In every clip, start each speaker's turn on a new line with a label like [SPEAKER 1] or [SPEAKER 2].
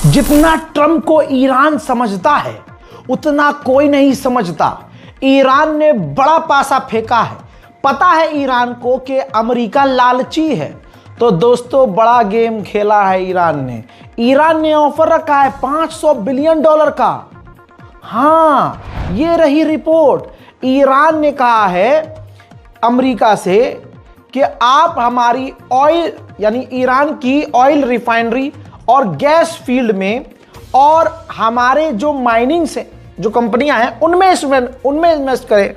[SPEAKER 1] जितना ट्रंप को ईरान समझता है उतना कोई नहीं समझता। ईरान ने बड़ा पासा फेंका है। पता है ईरान को कि अमेरिका लालची है, तो दोस्तों बड़ा गेम खेला है ईरान ने। ईरान ने ऑफर रखा है $500 बिलियन का। हाँ, ये रही रिपोर्ट। ईरान ने कहा है अमेरिका से कि आप हमारी ऑयल यानी ईरान की ऑयल रिफाइनरी और गैस फील्ड में और हमारे जो माइनिंग से जो कंपनियां हैं उनमें इन्वेस्ट करें।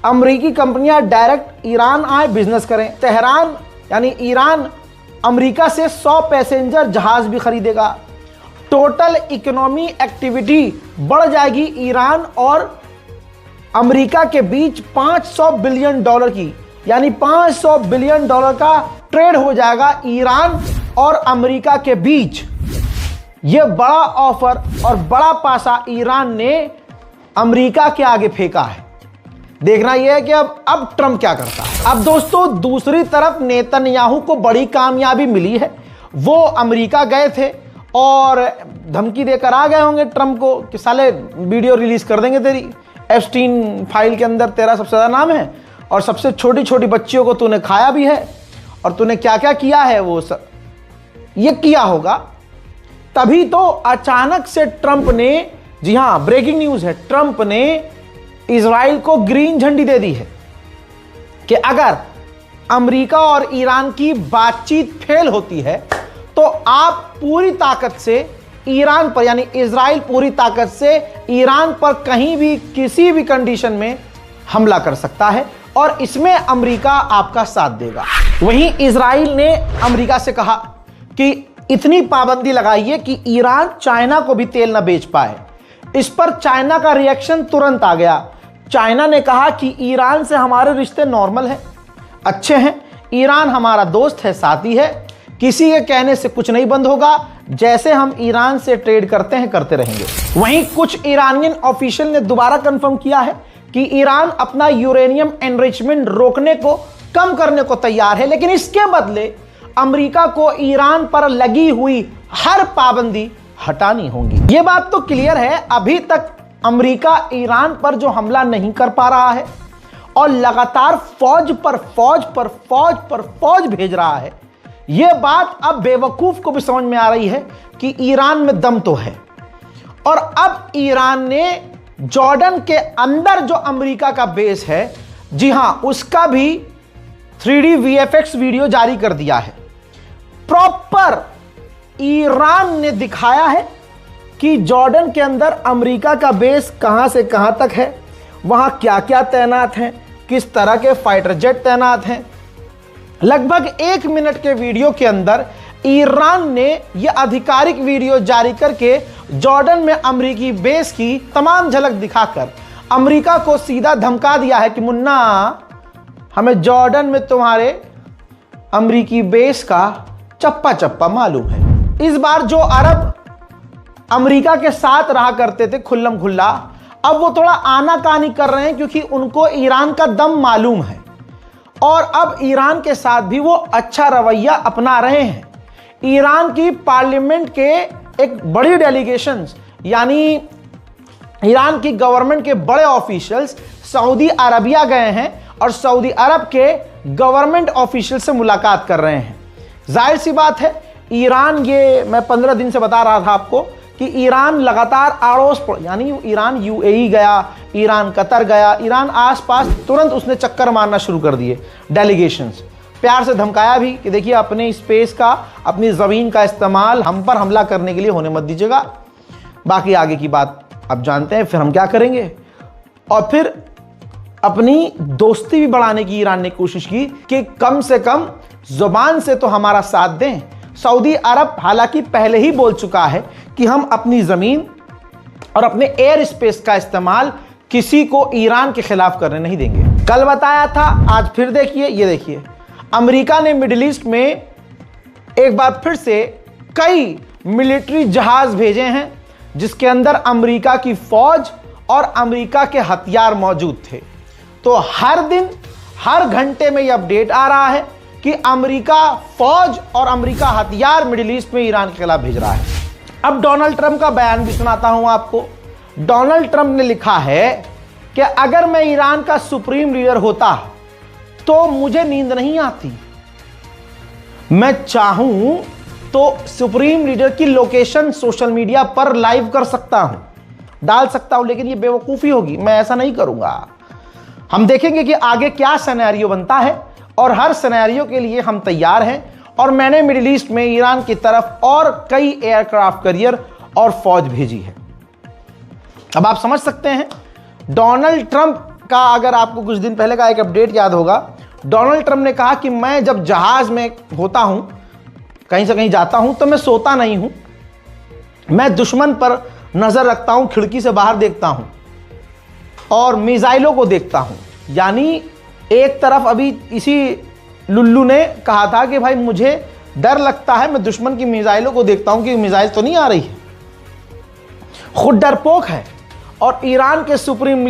[SPEAKER 1] अमेरिकी कंपनियां डायरेक्ट ईरान आए, बिजनेस करें। तेहरान यानी ईरान अमेरिका से 100 पैसेंजर जहाज भी खरीदेगा। टोटल इकोनॉमी एक्टिविटी बढ़ जाएगी ईरान और अमेरिका के बीच $500 बिलियन की, यानी $500 बिलियन का ट्रेड हो जाएगा ईरान और अमेरिका के बीच। यह बड़ा ऑफर और बड़ा पासा ईरान ने अमेरिका के आगे फेंका है। देखना यह है कि अब ट्रंप क्या करता है। अब दोस्तों दूसरी तरफ नेतन्याहू को बड़ी कामयाबी मिली है। वो अमेरिका गए थे और धमकी देकर आ गए होंगे ट्रंप को कि साले वीडियो रिलीज कर देंगे तेरी, एप्स्टीन फाइल के अंदर तेरा सबसे ज्यादा नाम है और सबसे छोटी छोटी बच्चियों को तूने खाया भी है और तूने क्या क्या किया है वो सब ये किया होगा। तभी तो अचानक से ट्रंप ने, जी हां ब्रेकिंग न्यूज है, ट्रंप ने इजराइल को ग्रीन झंडी दे दी है कि अगर अमेरिका और ईरान की बातचीत फेल होती है तो आप पूरी ताकत से ईरान पर यानी इजराइल पूरी ताकत से ईरान पर कहीं भी किसी भी कंडीशन में हमला कर सकता है और इसमें अमेरिका आपका साथ देगा। वहीं इजराइल ने अमेरिका से कहा कि इतनी पाबंदी लगाइए कि ईरान चाइना को भी तेल न बेच पाए। इस पर चाइना का रिएक्शन तुरंत आ गया। चाइना ने कहा कि ईरान से हमारे रिश्ते नॉर्मल हैं, अच्छे हैं, ईरान हमारा दोस्त है, साथी है, किसी के कहने से कुछ नहीं बंद होगा, जैसे हम ईरान से ट्रेड करते हैं करते रहेंगे। वहीं कुछ ईरानियन ऑफिशियल ने दोबारा कंफर्म किया है कि ईरान अपना यूरेनियम एनरिचमेंट रोकने को, कम करने को तैयार है, लेकिन इसके बदले अमेरिका को ईरान पर लगी हुई हर पाबंदी हटानी होगी। यह बात तो क्लियर है, अभी तक अमेरिका ईरान पर जो हमला नहीं कर पा रहा है और लगातार फौज भेज रहा है। यह बात अब बेवकूफ को भी समझ में आ रही है कि ईरान में दम तो है। और अब ईरान ने जॉर्डन के अंदर जो अमेरिका का बेस है, जी हां, उसका भी 3D VFX वीडियो जारी कर दिया है। प्रॉपर ईरान ने दिखाया है कि जॉर्डन के अंदर अमेरिका का बेस कहां से कहां तक है, वहां क्या क्या तैनात हैं, किस तरह के फाइटर जेट तैनात हैं। लगभग 1 मिनट के वीडियो के अंदर ईरान ने यह आधिकारिक वीडियो जारी करके जॉर्डन में अमेरिकी बेस की तमाम झलक दिखाकर अमेरिका को सीधा धमका दिया है कि मुन्ना, हमें जॉर्डन में तुम्हारे अमेरिकी बेस का चप्पा चप्पा मालूम है। इस बार जो अरब अमेरिका के साथ रहा करते थे खुल्लम खुल्ला, अब वो थोड़ा आनाकानी कर रहे हैं क्योंकि उनको ईरान का दम मालूम है और अब ईरान के साथ भी वो अच्छा रवैया अपना रहे हैं। ईरान की पार्लियामेंट के एक बड़ी डेलीगेशन यानी ईरान की गवर्नमेंट के बड़े ऑफिशियल्स सऊदी अरबिया गए हैं और सऊदी अरब के गवर्नमेंट ऑफिशियल से मुलाकात कर रहे हैं। जाहिर सी बात है, ईरान, ये मैं 15 दिन से बता रहा था आपको कि ईरान लगातार आड़ोस यानी ईरान UAE गया, ईरान कतर गया, ईरान आसपास तुरंत उसने चक्कर मारना शुरू कर दिए। डेलीगेशंस प्यार से धमकाया भी कि देखिए अपने स्पेस का, अपनी ज़मीन का इस्तेमाल हम पर हमला करने के लिए होने मत दीजिएगा। बाकी आगे की बात अब जानते हैं फिर हम क्या करेंगे। और फिर अपनी दोस्ती भी बढ़ाने की ईरान ने कोशिश की कि कम से कम जुबान से तो हमारा साथ दें। सऊदी अरब हालांकि पहले ही बोल चुका है कि हम अपनी जमीन और अपने एयर स्पेस का इस्तेमाल किसी को ईरान के खिलाफ करने नहीं देंगे। कल बताया था, आज फिर देखिए, ये देखिए अमेरिका ने मिडिल ईस्ट में एक बार फिर से कई मिलिट्री जहाज भेजे हैं जिसके अंदर अमेरिका की फौज और अमेरिका के हथियार मौजूद थे। तो हर दिन हर घंटे में यह अपडेट आ रहा है कि अमेरिका फौज और अमेरिका हथियार मिडिल ईस्ट में ईरान के खिलाफ भेज रहा है। अब डोनाल्ड ट्रंप का बयान भी सुनाता हूं आपको। डोनाल्ड ट्रंप ने लिखा है कि अगर मैं ईरान का सुप्रीम लीडर होता तो मुझे नींद नहीं आती। मैं चाहूं तो सुप्रीम लीडर की लोकेशन सोशल मीडिया पर लाइव कर सकता हूं, डाल सकता हूं, लेकिन यह बेवकूफी होगी, मैं ऐसा नहीं करूंगा। हम देखेंगे कि आगे क्या सिनेरियो बनता है और हर सिनेरियो के लिए हम तैयार हैं। और मैंने मिडिल ईस्ट में ईरान की तरफ और कई एयरक्राफ्ट कैरियर और फौज भेजी है। अब आप समझ सकते हैं डोनाल्ड ट्रंप का, अगर आपको कुछ दिन पहले का एक अपडेट याद होगा, डोनाल्ड ट्रंप ने कहा कि मैं जब जहाज में होता हूं, कहीं से कहीं जाता हूं, तो मैं सोता नहीं हूं, मैं दुश्मन पर नजर रखता हूं, खिड़की से बाहर देखता हूं और मिसाइलों को देखता हूं। यानी एक तरफ अभी इसी लुल्लू ने कहा था कि भाई मुझे डर लगता है, मैं दुश्मन की मिसाइलों को देखता हूं कि मिसाइल तो नहीं आ रही है, खुद डरपोक है। और ईरान के सुप्रीम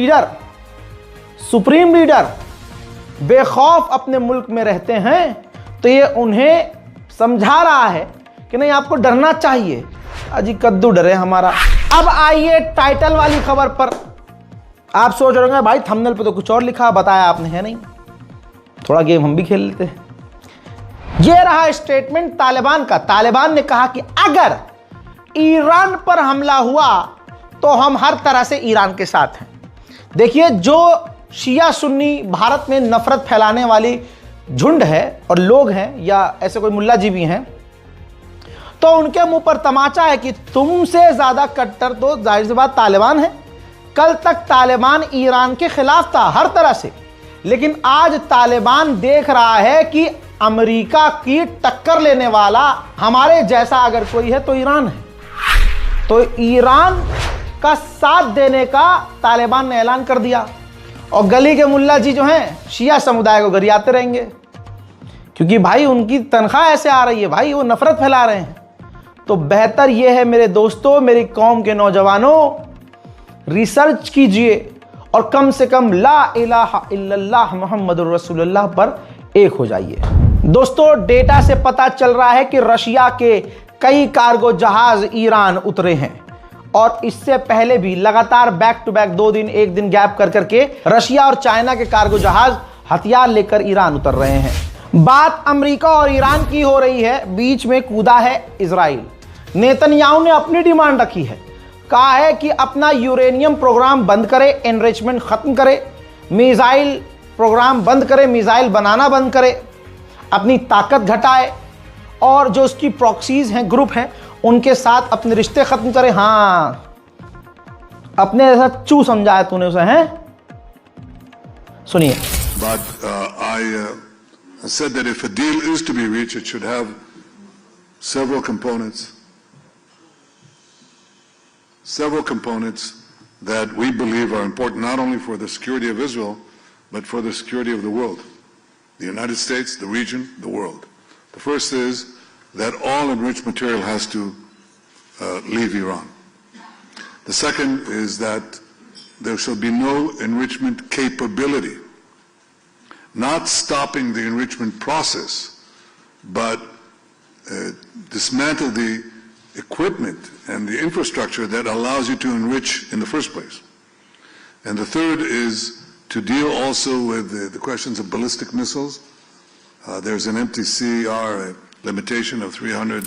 [SPEAKER 1] लीडर बेखौफ अपने मुल्क में रहते हैं, तो ये उन्हें समझा रहा है कि नहीं, आपको डरना चाहिए। अजी कद्दू डरे हमारा। अब आइए टाइटल वाली खबर पर। आप सोच रहे होंगे भाई थंबनेल पे तो कुछ और लिखा, बताया आपने है नहीं, थोड़ा गेम हम भी खेल लेते हैं। यह रहा स्टेटमेंट तालिबान का। तालिबान ने कहा कि अगर ईरान पर हमला हुआ तो हम हर तरह से ईरान के साथ हैं। देखिए, जो शिया सुन्नी भारत में नफरत फैलाने वाली झुंड है और लोग हैं, या ऐसे कोई मुल्ला जी भी हैं, तो उनके मुंह पर तमाचा है कि तुमसे ज्यादा कट्टर तो जाहिर सी बात तालिबान है। कल तक तालिबान ईरान के खिलाफ था हर तरह से, लेकिन आज तालिबान देख रहा है कि अमेरिका की टक्कर लेने वाला हमारे जैसा अगर कोई है तो ईरान है। तो ईरान का साथ देने का तालिबान ने ऐलान कर दिया। और गली के मुल्ला जी जो हैं शिया समुदाय को गरियाते रहेंगे, क्योंकि भाई उनकी तनख्वाह ऐसे आ रही है, भाई वो नफरत फैला रहे हैं। तो बेहतर यह है मेरे दोस्तों, मेरी कौम के नौजवानों, रिसर्च कीजिए और कम से कम ला इलाहा इल्लल्लाह मुहम्मदुर रसूलुल्लाह पर एक हो जाइए। दोस्तों, डेटा से पता चल रहा है कि रशिया के कई कार्गो जहाज ईरान उतरे हैं और इससे पहले भी लगातार बैक टू बैक 2 दिन 1 दिन गैप कर करके रशिया और चाइना के कार्गो जहाज हथियार लेकर ईरान उतर रहे हैं। बात अमेरिका और ईरान की हो रही है, बीच में कूदा है इजराइल। नेतन्याहू ने अपनी डिमांड रखी है, कहा है कि अपना यूरेनियम प्रोग्राम बंद करे, एनरिचमेंट खत्म करे, मिसाइल प्रोग्राम बंद करे, मिसाइल बनाना बंद करे, अपनी ताकत घटाए और जो उसकी प्रॉक्सीज हैं, ग्रुप हैं, उनके साथ अपने रिश्ते खत्म करे। हाँ, अपने जैसा चू समझा है तूने उसे, हैं? सुनिए।
[SPEAKER 2] But I said that if a deal is to be reached, it should have several components that we believe are important not only for the security of Israel, but for the security of the world, the United States, the region, the world. The first is that all enriched material has to leave Iran. The second is that there shall be no enrichment capability, not stopping the enrichment process, but dismantle the equipment and the infrastructure that allows you to enrich in the first place. And the third is to deal also with the questions of ballistic missiles. There's an MTCR limitation of 300.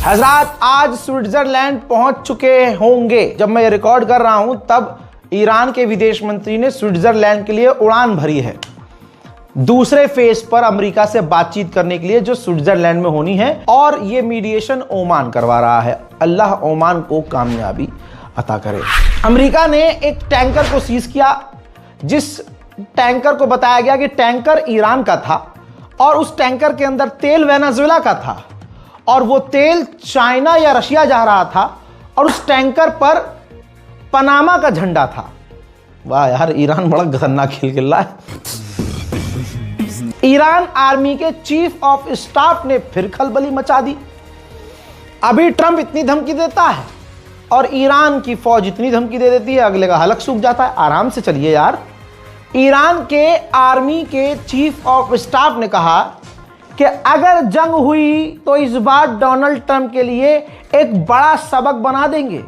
[SPEAKER 1] हजरात, आज Switzerland पहुंच चुके होंगे। जब मैं ये record कर रहा हूं तब ईरान के विदेश मंत्री ने स्विट्जरलैंड के लिए उड़ान भरी है, दूसरे फेज पर अमेरिका से बातचीत करने के लिए, जो स्विट्जरलैंड में होनी है। और ये मीडिएशन ओमान करवा रहा है। अल्लाह ओमान को कामयाबी अता करे। अमेरिका ने एक टैंकर को सीज किया, जिस टैंकर को बताया गया कि टैंकर ईरान का था और उस टैंकर के अंदर तेल वेनेजुएला का था और वो तेल चाइना या रशिया जा रहा था और उस टैंकर पर पनामा का झंडा था। वाह यार, ईरान बड़ा खतरनाक खेल खेल रहा है। ईरान आर्मी के चीफ ऑफ स्टाफ ने फिर खलबली मचा दी। अभी ट्रंप इतनी धमकी देता है और ईरान की फौज इतनी धमकी दे देती है, अगले का हलक सूख जाता है। आराम से चलिए यार। ईरान के आर्मी के चीफ ऑफ स्टाफ ने कहा कि अगर जंग हुई तो इस बार डोनाल्ड ट्रंप के लिए एक बड़ा सबक बना देंगे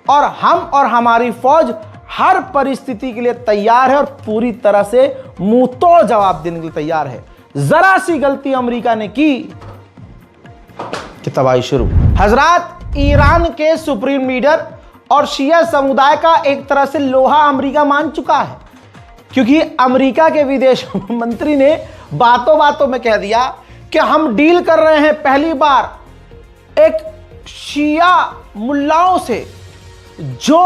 [SPEAKER 1] और हम और हमारी फौज हर परिस्थिति के लिए तैयार है और पूरी तरह से मुंह तोड़ जवाब देने के लिए तैयार है। जरा सी गलती अमेरिका ने की कि तबाही शुरू। हजरात, ईरान के सुप्रीम लीडर और शिया समुदाय का एक तरह से लोहा अमेरिका मान चुका है, क्योंकि अमेरिका के विदेश मंत्री ने बातों बातों में कह दिया कि हम डील कर रहे हैं पहली बार एक शिया मुल्लाओं से जो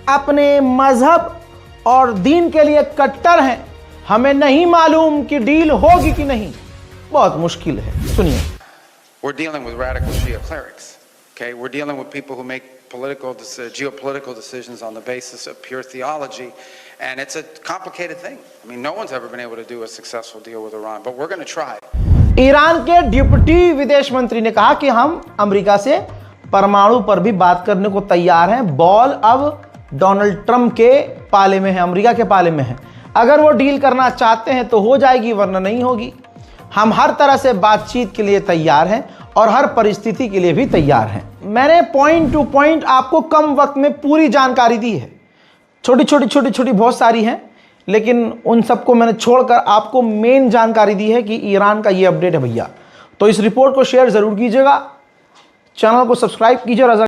[SPEAKER 1] अपने मजहब और दीन के लिए कट्टर हैं। हमें नहीं मालूम कि डील होगी कि नहीं, बहुत मुश्किल है। सुनिए।
[SPEAKER 3] We're dealing with radical Shia clerics. Okay, we're dealing with people who make geopolitical decisions on the basis of pure theology, and it's a complicated thing. I mean, no one's ever been able to do a successful deal with Iran, but we're going to try.
[SPEAKER 1] Iran के deputy विदेश मंत्री ने कहा कि हम America से परमाणु पर भी बात करने को तैयार हैं। बॉल अब डोनाल्ड ट्रंप के पाले में है, अमेरिका के पाले में है। अगर वो डील करना चाहते हैं तो हो जाएगी, वरना नहीं होगी। हम हर तरह से बातचीत के लिए तैयार हैं और हर परिस्थिति के लिए भी तैयार हैं। मैंने पॉइंट टू पॉइंट आपको कम वक्त में पूरी जानकारी दी है। छोटी छोटी बहुत सारी हैं, लेकिन उन सबको मैंने छोड़कर आपको मेन जानकारी दी है कि ईरान का ये अपडेट है भैया। तो इस रिपोर्ट को शेयर जरूर कीजिएगा, चैनल को सब्सक्राइब कीजिए और